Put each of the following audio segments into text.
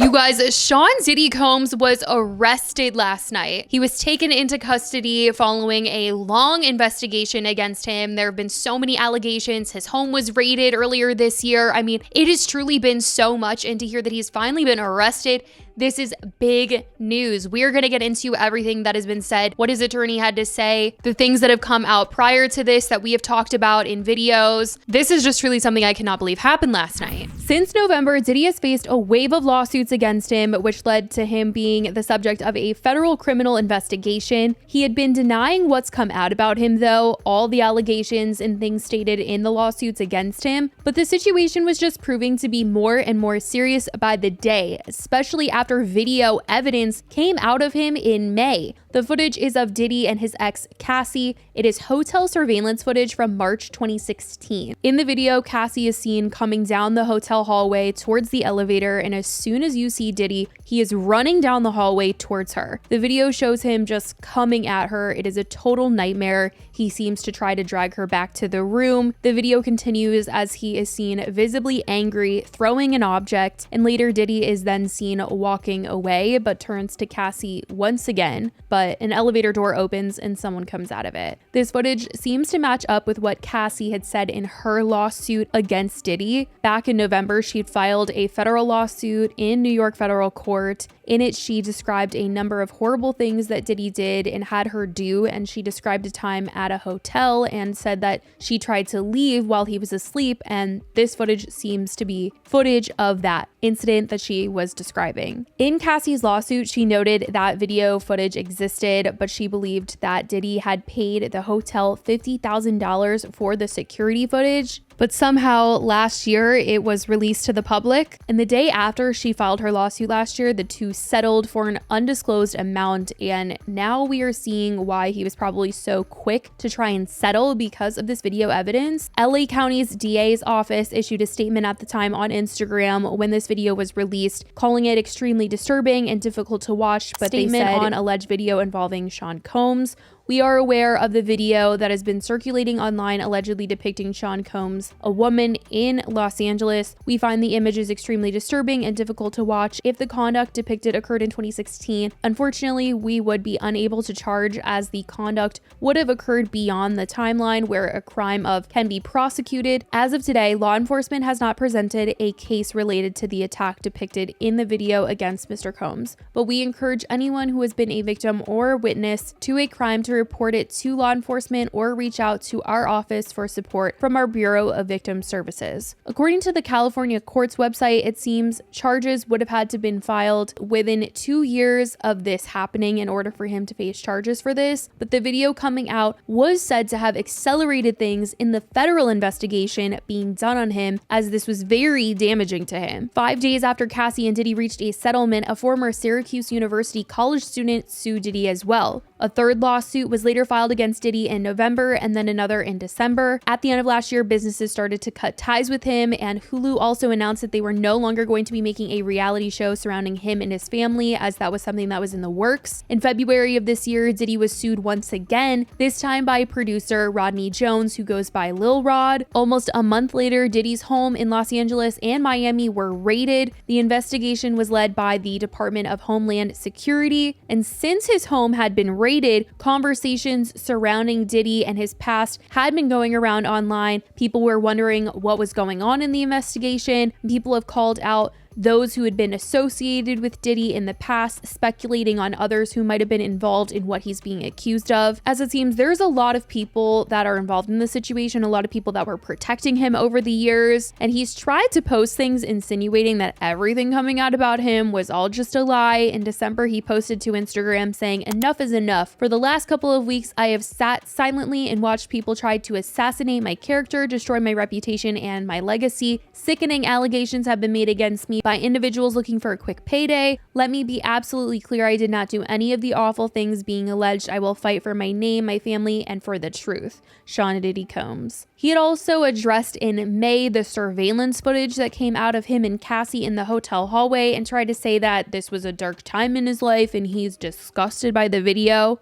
You guys, Sean Diddy Combs was arrested last night. He was taken into custody following a long investigation against him. There have been so many allegations. His home was raided earlier this year. I mean, it has truly been so much, and to hear that he's finally been arrested, this is big news. We're going to get into everything that has been said, what his attorney had to say, the things that have come out prior to this that we have talked about in videos. This is just really something I cannot believe happened last night. Since November, Diddy has faced a wave of lawsuits against him, which led to him being the subject of a federal criminal investigation. He had been denying what's come out about him, though, all the allegations and things stated in the lawsuits against him. But the situation was just proving to be more and more serious by the day, especially after video evidence came out of him in May. The footage is of Diddy and his ex, Cassie. It is hotel surveillance footage from March 2016. In the video, Cassie is seen coming down the hotel hallway towards the elevator, and as soon as you see Diddy, he is running down the hallway towards her. The video shows him just coming at her. It is a total nightmare. He seems to try to drag her back to the room. The video continues as he is seen visibly angry, throwing an object, and later Diddy is then seen walking away, but turns to Cassie once again. But an elevator door opens and someone comes out of it. This footage seems to match up with what Cassie had said in her lawsuit against Diddy. Back in November, she'd filed a federal lawsuit in New York federal court. In it, she described a number of horrible things that Diddy did and had her do, and she described a time at a hotel and said that she tried to leave while he was asleep, and this footage seems to be footage of that incident that she was describing. In Cassie's lawsuit, she noted that video footage existed, but she believed that Diddy had paid the hotel $50,000 for the security footage. But somehow last year it was released to the public, and the day after she filed her lawsuit last year, the two settled for an undisclosed amount, and now we are seeing why he was probably so quick to try and settle because of this video evidence. LA County's DA's office issued a statement at the time on Instagram when this video was released, calling it extremely disturbing and difficult to watch, but they said on alleged video involving Sean Combs. We are aware of the video that has been circulating online allegedly depicting Sean Combs, a woman in Los Angeles. We find the images extremely disturbing and difficult to watch. If the conduct depicted occurred in 2016, unfortunately, we would be unable to charge as the conduct would have occurred beyond the timeline where a crime of can be prosecuted. As of today, law enforcement has not presented a case related to the attack depicted in the video against Mr. Combs, but we encourage anyone who has been a victim or witness to a crime to report it to law enforcement or reach out to our office for support from our Bureau of Victim Services. According to the California court's website, it seems charges would have had to been filed within 2 years of this happening in order for him to face charges for this, but the video coming out was said to have accelerated things in the federal investigation being done on him, as this was very damaging to him. 5 days after Cassie and Diddy reached a settlement, a former Syracuse University college student sued Diddy as well. A third lawsuit was later filed against Diddy in November and then another in December. At the end of last year, businesses started to cut ties with him, and Hulu also announced that they were no longer going to be making a reality show surrounding him and his family, as that was something that was in the works. In February of this year, Diddy was sued once again, this time by producer Rodney Jones, who goes by Lil Rod. Almost a month later, Diddy's home in Los Angeles and Miami were raided. The investigation was led by the Department of Homeland Security, and since his home had been raided, conversations surrounding Diddy and his past had been going around online. People were wondering what was going on in the investigation. People have called out those who had been associated with Diddy in the past, speculating on others who might have been involved in what he's being accused of. As it seems, there's a lot of people that are involved in the situation, a lot of people that were protecting him over the years, and he's tried to post things insinuating that everything coming out about him was all just a lie. In December, he posted to Instagram saying, "Enough is enough. For the last couple of weeks, I have sat silently and watched people try to assassinate my character, destroy my reputation and my legacy. Sickening allegations have been made against me by individuals looking for a quick payday. Let me be absolutely clear, I did not do any of the awful things being alleged. I will fight for my name, my family, and for the truth." Sean Diddy Combs. He had also addressed in May the surveillance footage that came out of him and Cassie in the hotel hallway and tried to say that this was a dark time in his life and he's disgusted by the video.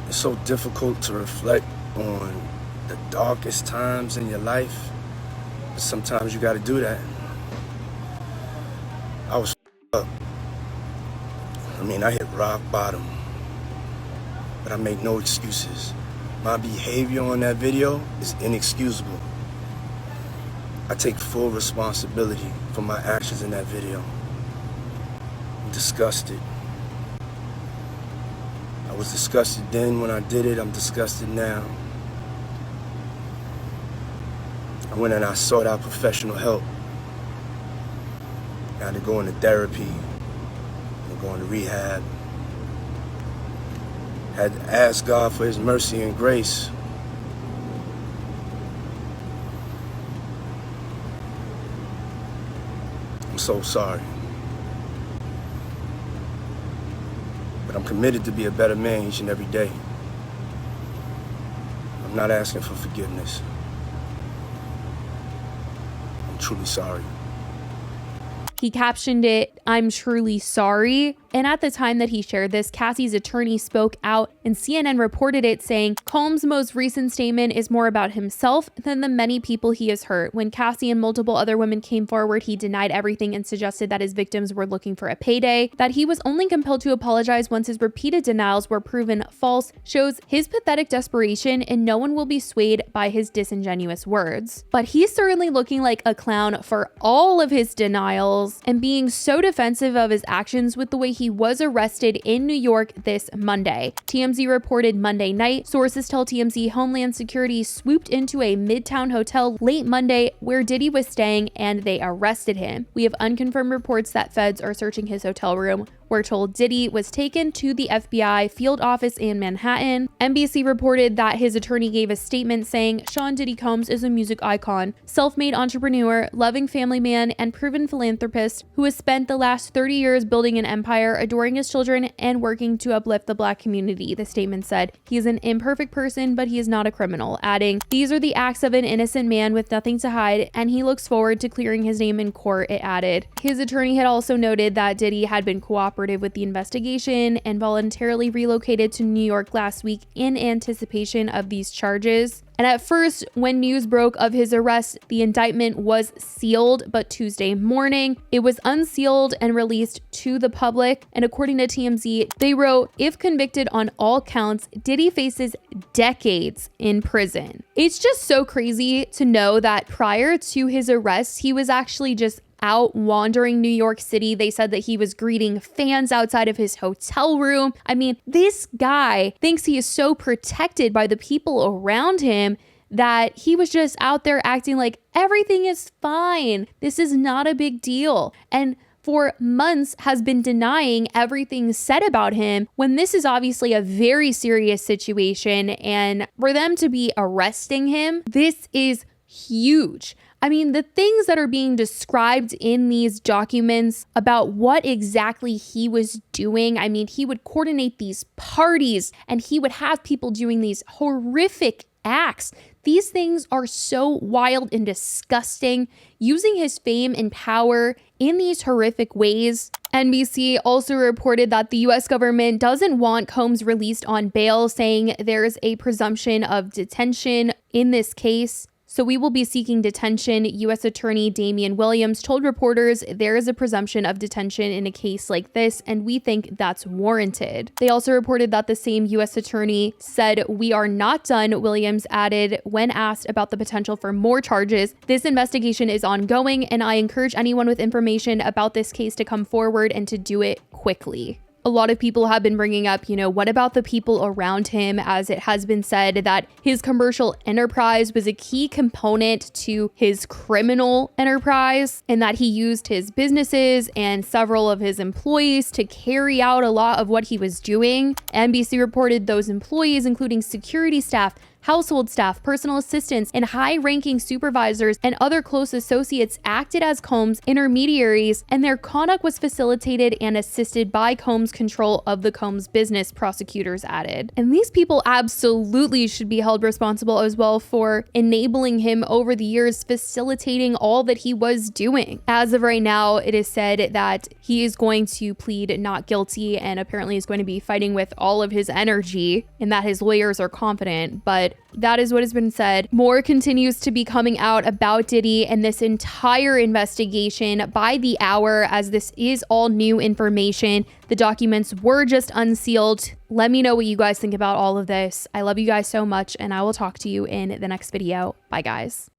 It's so difficult to reflect on the darkest times in your life, but sometimes you got to do that. I was up. I hit rock bottom, but I make no excuses. My behavior on that video is inexcusable. I take full responsibility for my actions in that video. I'm disgusted. I was disgusted then when I did it. I'm disgusted now. I went and I sought out professional help. I had to go into therapy and go into rehab. Had to ask God for his mercy and grace. I'm so sorry. But I'm committed to be a better man each and every day. I'm not asking for forgiveness. I'm truly sorry. He captioned it, "I'm truly sorry." And at the time that he shared this, Cassie's attorney spoke out and CNN reported it, saying Combs' most recent statement is more about himself than the many people he has hurt. When Cassie and multiple other women came forward, he denied everything and suggested that his victims were looking for a payday, that he was only compelled to apologize once his repeated denials were proven false, shows his pathetic desperation, and no one will be swayed by his disingenuous words. But he's certainly looking like a clown for all of his denials and being so defensive of his actions with the way he was arrested in New York this Monday. TMZ reported Monday night. Sources tell TMZ Homeland Security swooped into a Midtown hotel late Monday where Diddy was staying and they arrested him. We have unconfirmed reports that feds are searching his hotel room. We're told Diddy was taken to the FBI field office in Manhattan. NBC reported that his attorney gave a statement saying Sean Diddy Combs is a music icon, self-made entrepreneur, loving family man, and proven philanthropist who has spent the last 30 years building an empire, adoring his children, and working to uplift the Black community. The statement said, he is an imperfect person, but he is not a criminal, adding, these are the acts of an innocent man with nothing to hide, and he looks forward to clearing his name in court, it added. His attorney had also noted that Diddy had been cooperative with the investigation and voluntarily relocated to New York last week in anticipation of these charges. And at first, when news broke of his arrest, the indictment was sealed, but Tuesday morning, it was unsealed and released to the public. And according to TMZ, they wrote, if convicted on all counts, Diddy faces decades in prison. It's just so crazy to know that prior to his arrest, he was actually just out wandering New York City. They said that he was greeting fans outside of his hotel room. I mean, this guy thinks he is so protected by the people around him that he was just out there acting like everything is fine. This is not a big deal. And for months has been denying everything said about him when this is obviously a very serious situation. And for them to be arresting him, this is huge. I mean, the things that are being described in these documents about what exactly he was doing. I mean, he would coordinate these parties and he would have people doing these horrific acts. These things are so wild and disgusting, using his fame and power in these horrific ways. NBC also reported that the US government doesn't want Combs released on bail, saying there's a presumption of detention in this case. So we will be seeking detention. U.S. Attorney Damian Williams told reporters there is a presumption of detention in a case like this, and we think that's warranted. They also reported that the same U.S. attorney said, we are not done, Williams added when asked about the potential for more charges. This investigation is ongoing, and I encourage anyone with information about this case to come forward and to do it quickly. A lot of people have been bringing up, what about the people around him, as it has been said that his commercial enterprise was a key component to his criminal enterprise and that he used his businesses and several of his employees to carry out a lot of what he was doing. NBC reported those employees, including security staff, household staff, personal assistants, and high-ranking supervisors and other close associates acted as Combs' intermediaries, and their conduct was facilitated and assisted by Combs' control of the Combs business, prosecutors added. And these people absolutely should be held responsible as well for enabling him over the years, facilitating all that he was doing. As of right now, it is said that he is going to plead not guilty and apparently is going to be fighting with all of his energy and that his lawyers are confident, but But that is what has been said. More continues to be coming out about Diddy and this entire investigation by the hour, as this is all new information. The documents were just unsealed. Let me know what you guys think about all of this. I love you guys so much, and I will talk to you in the next video. Bye, guys.